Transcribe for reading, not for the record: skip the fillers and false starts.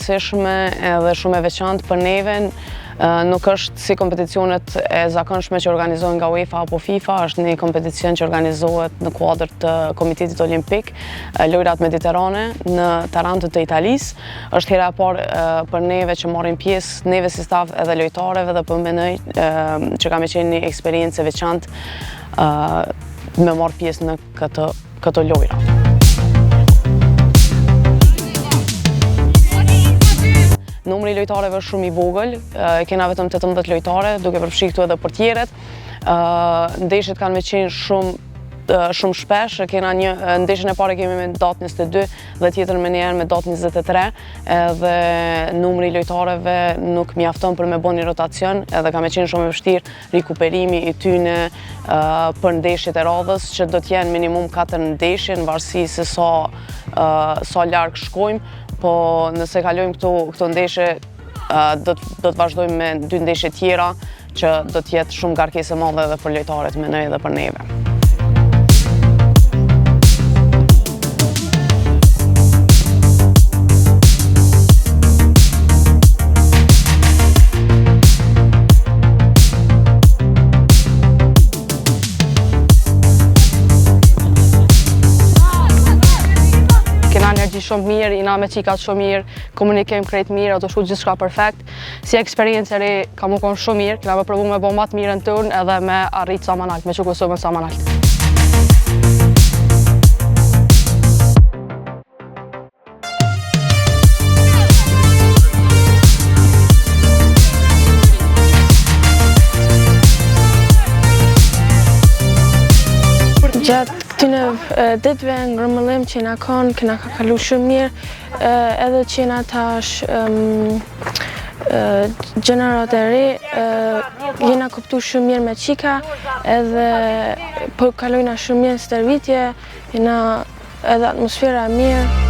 rëndësishme edhe shumë e veçantë për neve. Nuk është si kompeticionet e zakonshme që organizohen nga UEFA apo FIFA, është një kompeticion që organizohet në kuadër të Komitetit Olimpik, Lojrat Mediterane në Taranto të Italisë. Është hera e parë për neve që marrim pjesë, neve si staf edhe lojtareve, dhe po mendoj që ka me qenë një eksperiencë e veçantë me marrë pjesë në këto lojra. Numri i lojtarëve është shumë i vogël, kena vetëm 18 lojtare, duke përfshi këtu edhe portierët. Ndeshjet kanë me qenë shumë shpesh, kena ndeshjen e parë kemi me datë 22 dhe tjetër me njerë me datë 23, edhe numri i lojtarëve nuk mjafton për me bën një rotacion, edhe ka me qenë shumë e vështirë rikuperimi i tyne për ndeshjet e radhës, që do t'jenë minimum 4 ndeshje në varësi se sa larg shkojmë. Po nëse kalojmë këto ndeshje, do të vazhdojmë me 2 ndeshje tjera, që do t'jetë shumë ngarkesë e madhe edhe për lojtarët, mendoj edhe për neve. Shumë mirë, jena me qikat shumë mirë, komunikim krejt mirë, ato shku gjithçka perfekt. Si eksperiencë e re ka mu konë shumë mirë, kena me provu me bo matë mirën tënë edhe me arrit sa manalt, me që Kosovën sa manalt. Gjatë këtyne ditëve në grëmëllim që jena konë, kena ka kalu shumë mirë, edhe që jena tash gjenerat e re, jena kuptu shumë mirë me qika, edhe po kalojna shumë mirë në stërvitje, jena edhe atmosfera mirë.